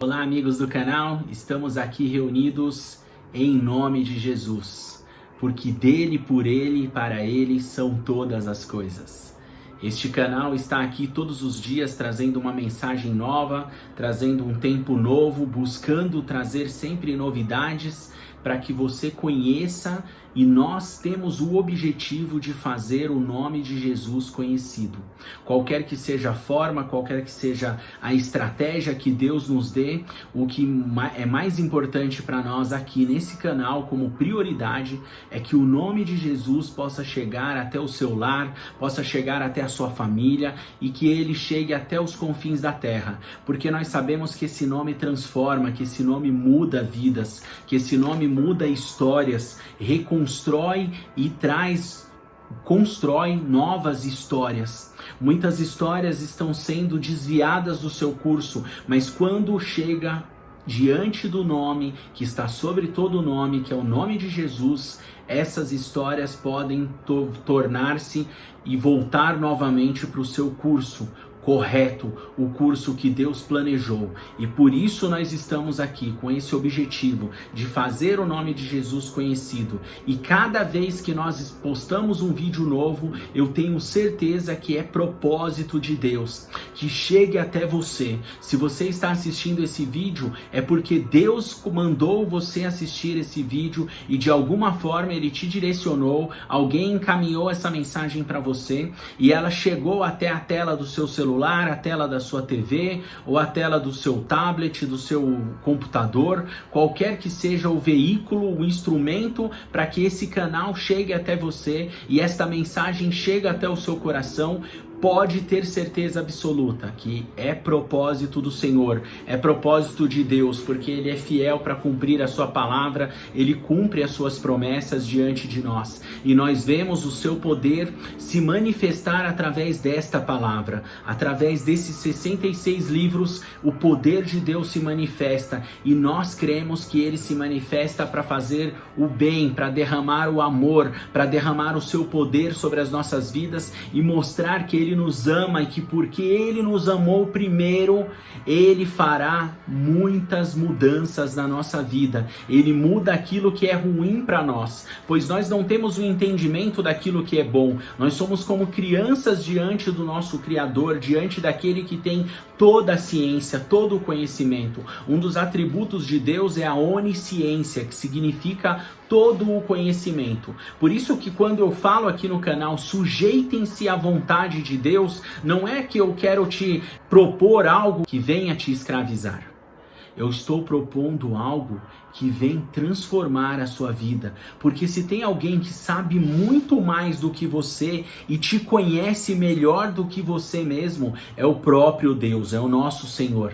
Olá, amigos do canal, estamos aqui reunidos em nome de Jesus, porque dele, por ele e para ele são todas as coisas. Este canal está aqui todos os dias trazendo uma mensagem nova, trazendo um tempo novo, buscando trazer sempre novidades para que você conheça, e nós temos o objetivo de fazer o nome de Jesus conhecido. Qualquer que seja a forma, qualquer que seja a estratégia que Deus nos dê, o que é mais importante para nós aqui nesse canal como prioridade é que o nome de Jesus possa chegar até o seu lar, possa chegar até a sua família e que ele chegue até os confins da terra, porque nós sabemos que esse nome transforma, que esse nome muda vidas, que esse nome muda histórias, reconstrói e constrói novas histórias. Muitas histórias estão sendo desviadas do seu curso, mas quando chega diante do nome que está sobre todo o nome, que é o nome de Jesus, essas histórias podem tornar-se e voltar novamente para o seu curso correto, o curso que Deus planejou. E por isso nós estamos aqui com esse objetivo de fazer o nome de Jesus conhecido. E cada vez que nós postamos um vídeo novo, eu tenho certeza que é propósito de Deus que chegue até você. Se você está assistindo esse vídeo, é porque Deus mandou você assistir esse vídeo e de alguma forma ele te direcionou, alguém encaminhou essa mensagem para você e ela chegou até a tela do seu celular, a tela da sua TV ou a tela do seu tablet, do seu computador, qualquer que seja o veículo, o instrumento para que esse canal chegue até você e esta mensagem chegue até o seu coração. Pode ter certeza absoluta que é propósito do Senhor, é propósito de Deus, porque Ele é fiel para cumprir a sua palavra, Ele cumpre as suas promessas diante de nós. E nós vemos o seu poder se manifestar através desta palavra, através desses 66 livros, o poder de Deus se manifesta e nós cremos que Ele se manifesta para fazer o bem, para derramar o amor, para derramar o seu poder sobre as nossas vidas e mostrar que Ele nos ama e que porque Ele nos amou primeiro, Ele fará muitas mudanças na nossa vida. Ele muda aquilo que é ruim para nós, pois nós não temos o entendimento daquilo que é bom. Nós somos como crianças diante do nosso Criador, diante daquele que tem toda a ciência, todo o conhecimento. Um dos atributos de Deus é a onisciência, que significa todo o conhecimento. Por isso que quando eu falo aqui no canal, sujeitem-se à vontade de Deus, não é que eu quero te propor algo que venha te escravizar. Eu estou propondo algo que vem transformar a sua vida. Porque se tem alguém que sabe muito mais do que você e te conhece melhor do que você mesmo, é o próprio Deus, é o nosso Senhor.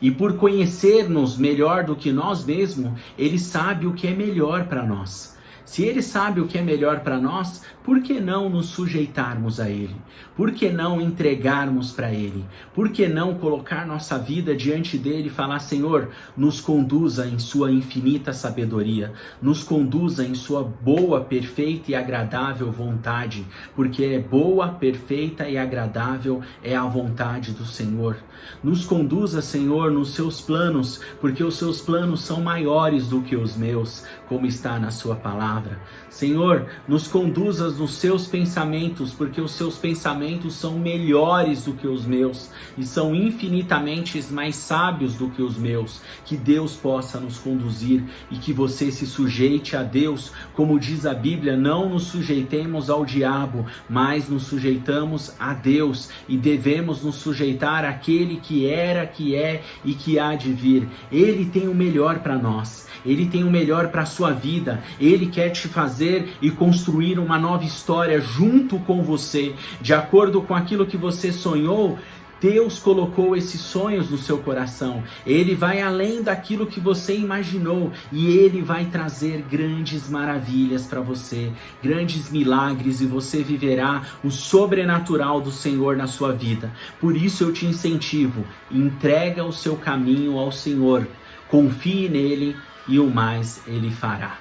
E por conhecer-nos melhor do que nós mesmos, Ele sabe o que é melhor para nós. Se Ele sabe o que é melhor para nós, por que não nos sujeitarmos a Ele? Por que não entregarmos para Ele? Por que não colocar nossa vida diante dEle e falar: Senhor, nos conduza em sua infinita sabedoria, nos conduza em sua boa, perfeita e agradável vontade, porque é boa, perfeita e agradável é a vontade do Senhor. Nos conduza, Senhor, nos seus planos, porque os seus planos são maiores do que os meus, como está na sua palavra. Senhor, nos conduza nos seus pensamentos, porque os seus pensamentos são melhores do que os meus e são infinitamente mais sábios do que os meus. Que Deus possa nos conduzir e que você se sujeite a Deus, como diz a Bíblia, não nos sujeitemos ao diabo, mas nos sujeitamos a Deus e devemos nos sujeitar àquele que era, que é e que há de vir. Ele tem o melhor para nós. Ele tem o melhor para a sua vida. Ele quer te fazer e construir uma nova história junto com você. De acordo com aquilo que você sonhou, Deus colocou esses sonhos no seu coração. Ele vai além daquilo que você imaginou e Ele vai trazer grandes maravilhas para você, grandes milagres, e você viverá o sobrenatural do Senhor na sua vida. Por isso eu te incentivo, entrega o seu caminho ao Senhor, confie nele e o mais Ele fará.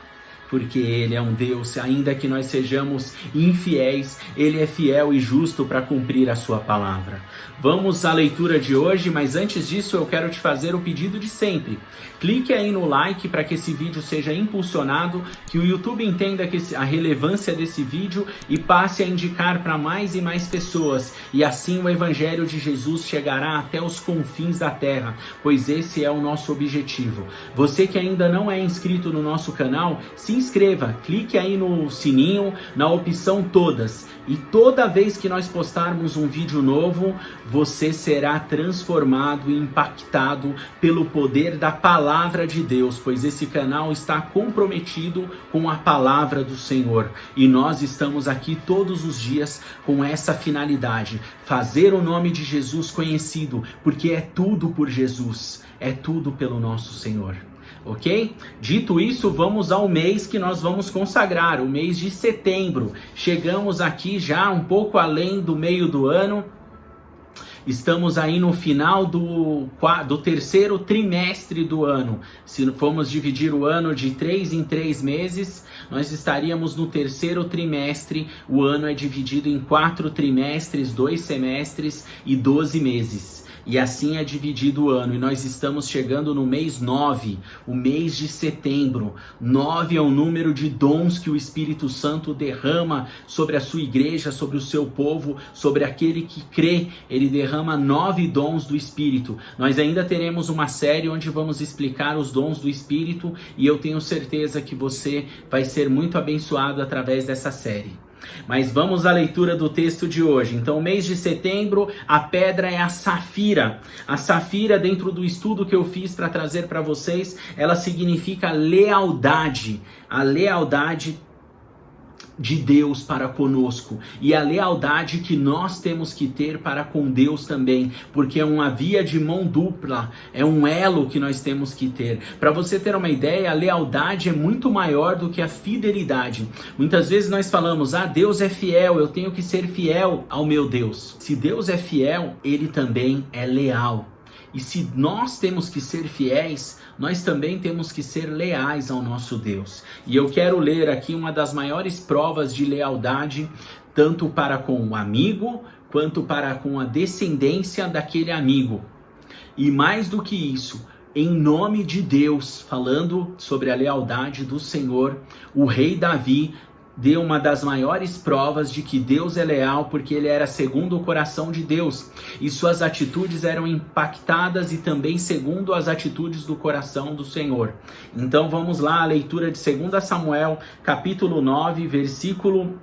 porque Ele é um Deus, ainda que nós sejamos infiéis, Ele é fiel e justo para cumprir a sua palavra. Vamos à leitura de hoje, mas antes disso eu quero te fazer o pedido de sempre. Clique aí no like para que esse vídeo seja impulsionado, que o YouTube entenda a relevância desse vídeo e passe a indicar para mais e mais pessoas. E assim o Evangelho de Jesus chegará até os confins da terra, pois esse é o nosso objetivo. Você que ainda não é inscrito no nosso canal, se inscreva, clique aí no sininho, na opção todas. E toda vez que nós postarmos um vídeo novo, você será transformado e impactado pelo poder da palavra de Deus, pois esse canal está comprometido com a palavra do Senhor. E nós estamos aqui todos os dias com essa finalidade, fazer o nome de Jesus conhecido, porque é tudo por Jesus, é tudo pelo nosso Senhor. Ok? Dito isso, vamos ao mês que nós vamos consagrar, o mês de setembro. Chegamos aqui já um pouco além do meio do ano. Estamos aí no final do terceiro trimestre do ano. Se formos dividir o ano de 3 em 3 meses, nós estaríamos no terceiro trimestre. O ano é dividido em 4 trimestres, 2 semestres e 12 meses. E assim é dividido o ano, e nós estamos chegando no mês 9, o mês de setembro. 9 é o número de dons que o Espírito Santo derrama sobre a sua igreja, sobre o seu povo, sobre aquele que crê. Ele derrama 9 dons do Espírito. Nós ainda teremos uma série onde vamos explicar os dons do Espírito, e eu tenho certeza que você vai ser muito abençoado através dessa série. Mas vamos à leitura do texto de hoje. Então, mês de setembro, a pedra é a safira. A safira, dentro do estudo que eu fiz para trazer para vocês, ela significa lealdade. A lealdade de Deus para conosco, e a lealdade que nós temos que ter para com Deus também, porque é uma via de mão dupla, é um elo que nós temos que ter. Para você ter uma ideia, a lealdade é muito maior do que a fidelidade. Muitas vezes nós falamos, Deus é fiel, eu tenho que ser fiel ao meu Deus. Se Deus é fiel, Ele também é leal. E se nós temos que ser fiéis, nós também temos que ser leais ao nosso Deus. E eu quero ler aqui uma das maiores provas de lealdade, tanto para com o amigo, quanto para com a descendência daquele amigo. E mais do que isso, em nome de Deus, falando sobre a lealdade do Senhor, o rei Davi deu uma das maiores provas de que Deus é leal, porque ele era segundo o coração de Deus, e suas atitudes eram impactadas e também segundo as atitudes do coração do Senhor. Então vamos lá, a leitura de 2 Samuel, capítulo 9, versículo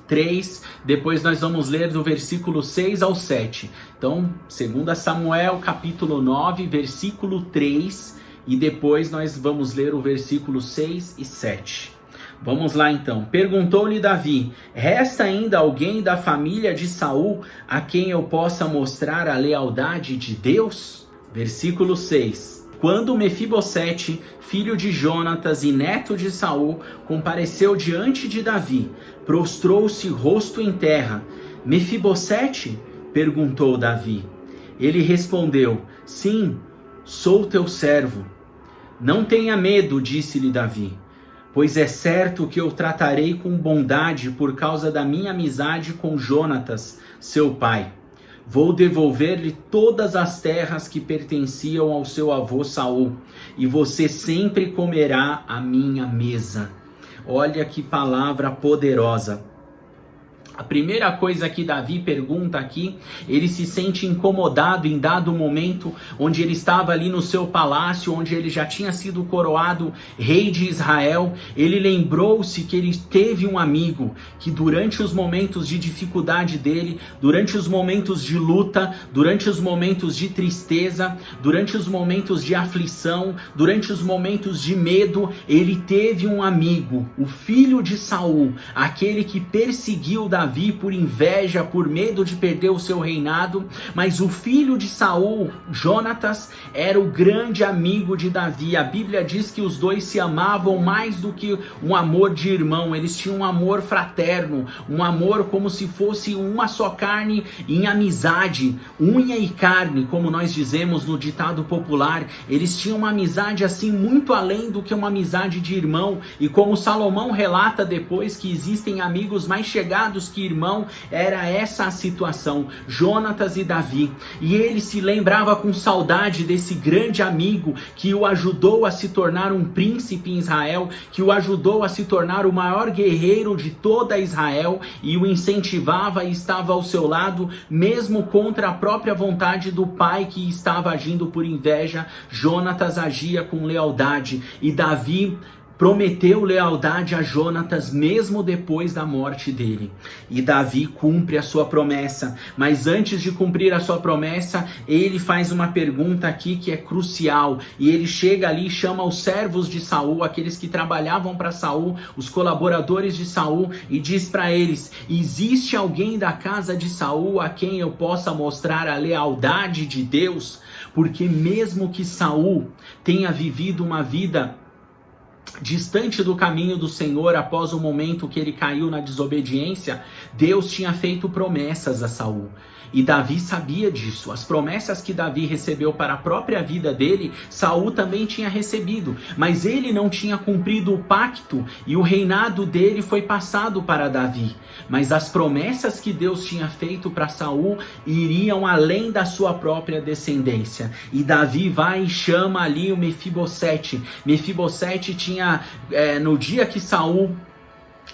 3, depois nós vamos ler do versículo 6 ao 7. Então, 2 Samuel, capítulo 9, versículo 3, e depois nós vamos ler o versículo 6 e 7. Vamos lá então. Perguntou-lhe Davi: resta ainda alguém da família de Saul a quem eu possa mostrar a lealdade de Deus? Versículo 6. Quando Mefibosete, filho de Jonatas e neto de Saul, compareceu diante de Davi, prostrou-se rosto em terra. Mefibosete? Perguntou Davi. Ele respondeu: sim, sou teu servo. Não tenha medo, disse-lhe Davi, pois é certo que eu tratarei com bondade por causa da minha amizade com Jonatas, seu pai. Vou devolver-lhe todas as terras que pertenciam ao seu avô Saul, e você sempre comerá à minha mesa. Olha que palavra poderosa. A primeira coisa que Davi pergunta aqui, ele se sente incomodado em dado momento, onde ele estava ali no seu palácio, onde ele já tinha sido coroado rei de Israel. Ele lembrou-se que ele teve um amigo, que durante os momentos de dificuldade dele, durante os momentos de luta, durante os momentos de tristeza, durante os momentos de aflição, durante os momentos de medo, ele teve um amigo, o filho de Saul, aquele que perseguiu Davi, Davi por inveja, por medo de perder o seu reinado, mas o filho de Saul, Jonatas, era o grande amigo de Davi. A Bíblia diz que os dois se amavam mais do que um amor de irmão, eles tinham um amor fraterno, um amor como se fosse uma só carne em amizade, unha e carne, como nós dizemos no ditado popular. Eles tinham uma amizade assim muito além do que uma amizade de irmão, e como Salomão relata depois que existem amigos mais chegados que irmão, era essa a situação, Jonatas e Davi. E ele se lembrava com saudade desse grande amigo que o ajudou a se tornar um príncipe em Israel, que o ajudou a se tornar o maior guerreiro de toda Israel, e o incentivava e estava ao seu lado, mesmo contra a própria vontade do pai que estava agindo por inveja. Jonatas agia com lealdade, e Davi prometeu lealdade a Jonatas mesmo depois da morte dele. E Davi cumpre a sua promessa, mas antes de cumprir a sua promessa, ele faz uma pergunta aqui que é crucial, e ele chega ali e chama os servos de Saul, aqueles que trabalhavam para Saul, os colaboradores de Saul, e diz para eles: existe alguém da casa de Saul a quem eu possa mostrar a lealdade de Deus? Porque mesmo que Saul tenha vivido uma vida distante do caminho do Senhor após o momento que ele caiu na desobediência, Deus tinha feito promessas a Saul. E Davi sabia disso. As promessas que Davi recebeu para a própria vida dele, Saul também tinha recebido. Mas ele não tinha cumprido o pacto e o reinado dele foi passado para Davi. Mas as promessas que Deus tinha feito para Saul iriam além da sua própria descendência. E Davi vai e chama ali o Mefibosete. Mefibosete tinha, no dia que Saul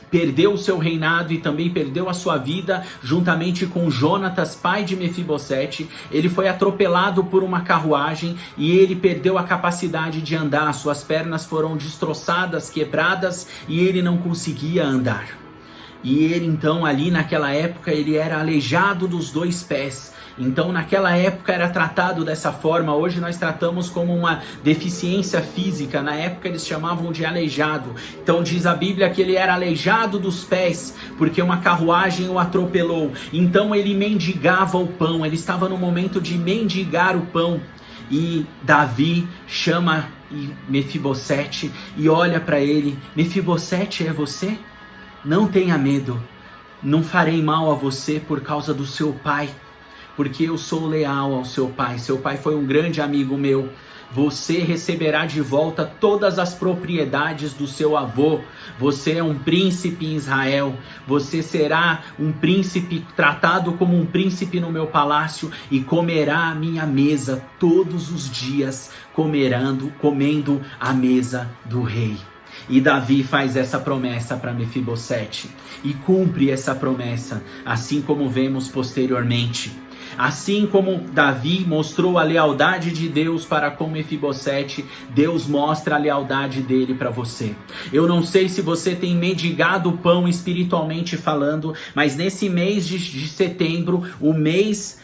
perdeu o seu reinado e também perdeu a sua vida, juntamente com Jonatas, pai de Mefibosete, ele foi atropelado por uma carruagem e ele perdeu a capacidade de andar, suas pernas foram destroçadas, quebradas, e ele não conseguia andar. E ele então ali naquela época ele era aleijado dos 2 pés. Então naquela época era tratado dessa forma. Hoje nós tratamos como uma deficiência física. Na época eles chamavam de aleijado. Então diz a Bíblia que ele era aleijado dos pés porque uma carruagem o atropelou. Então ele mendigava o pão. Ele estava no momento de mendigar o pão. E Davi chama Mefibosete e olha para ele: Mefibosete, é você? Não tenha medo, não farei mal a você por causa do seu pai, porque eu sou leal ao seu pai. Seu pai foi um grande amigo meu. Você receberá de volta todas as propriedades do seu avô. Você é um príncipe em Israel. Você será um príncipe, tratado como um príncipe no meu palácio, e comerá a minha mesa todos os dias, comendo a mesa do rei. E Davi faz essa promessa para Mefibosete e cumpre essa promessa, assim como vemos posteriormente. Assim como Davi mostrou a lealdade de Deus para com Mefibosete, Deus mostra a lealdade dele para você. Eu não sei se você tem mendigado o pão espiritualmente falando, mas nesse mês de setembro, o mês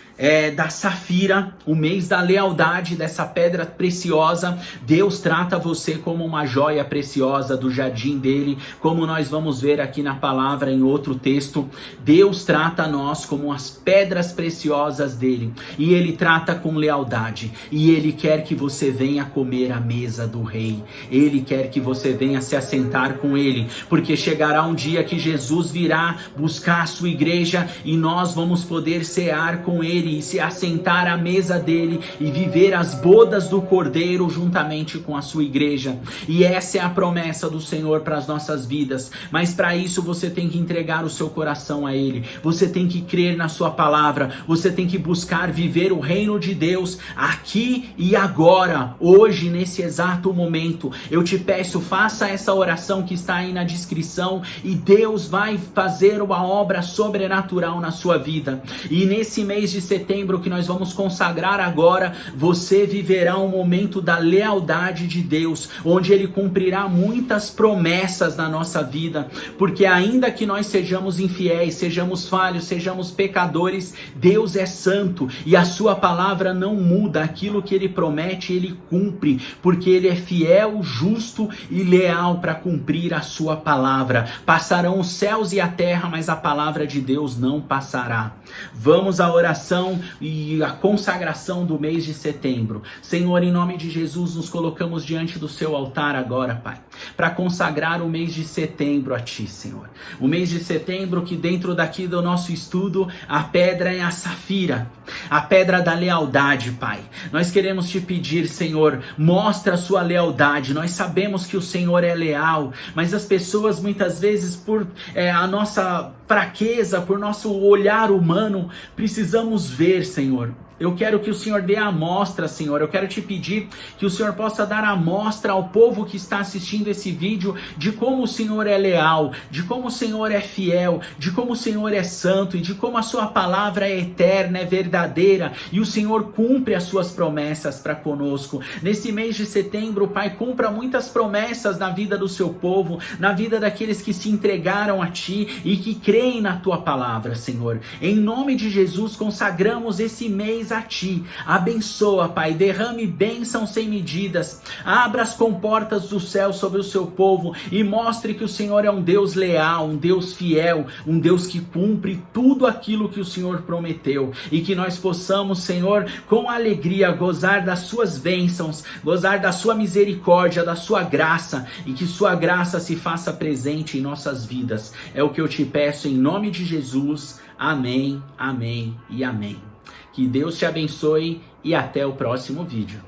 da safira, o mês da lealdade, dessa pedra preciosa, Deus trata você como uma joia preciosa do jardim dele, como nós vamos ver aqui na palavra em outro texto. Deus trata nós como as pedras preciosas dele, e ele trata com lealdade, e ele quer que você venha comer a mesa do rei, ele quer que você venha se assentar com ele, porque chegará um dia que Jesus virá buscar a sua igreja e nós vamos poder cear com ele e se assentar à mesa dele e viver as bodas do Cordeiro juntamente com a sua igreja. E essa é a promessa do Senhor para as nossas vidas. Mas para isso você tem que entregar o seu coração a ele. Você tem que crer na sua palavra. Você tem que buscar viver o reino de Deus aqui e agora, hoje, nesse exato momento. Eu te peço, faça essa oração que está aí na descrição e Deus vai fazer uma obra sobrenatural na sua vida. E nesse mês de setembro, setembro que nós vamos consagrar agora, você viverá um momento da lealdade de Deus, onde Ele cumprirá muitas promessas na nossa vida, porque ainda que nós sejamos infiéis, sejamos falhos, sejamos pecadores, Deus é santo e a sua palavra não muda. Aquilo que Ele promete, Ele cumpre, porque Ele é fiel, justo e leal para cumprir a sua palavra. Passarão os céus e a terra, mas a palavra de Deus não passará. Vamos à oração e à consagração do mês de setembro. Senhor, em nome de Jesus, nos colocamos diante do seu altar agora, Pai, para consagrar o mês de setembro a Ti, Senhor. O mês de setembro que dentro daqui do nosso estudo, a pedra é a safira, a pedra da lealdade, Pai. Nós queremos Te pedir, Senhor, mostra a sua lealdade. Nós sabemos que o Senhor é leal, mas as pessoas muitas vezes por a nossa fraqueza, por nosso olhar humano, precisamos ver, Senhor. Eu quero que o Senhor dê a amostra, Senhor. Eu quero te pedir que o Senhor possa dar a amostra ao povo que está assistindo esse vídeo de como o Senhor é leal, de como o Senhor é fiel, de como o Senhor é santo e de como a sua palavra é eterna, é verdadeira e o Senhor cumpre as suas promessas para conosco. Nesse mês de setembro, Pai, cumpra muitas promessas na vida do seu povo, na vida daqueles que se entregaram a Ti e que creem na Tua palavra, Senhor. Em nome de Jesus, consagramos esse mês a Ti. Abençoa, Pai, derrame bênçãos sem medidas, abra as comportas do céu sobre o seu povo e mostre que o Senhor é um Deus leal, um Deus fiel, um Deus que cumpre tudo aquilo que o Senhor prometeu e que nós possamos, Senhor, com alegria gozar das suas bênçãos, gozar da sua misericórdia, da sua graça e que sua graça se faça presente em nossas vidas. É o que eu te peço em nome de Jesus. Amém, amém e amém. Que Deus te abençoe e até o próximo vídeo.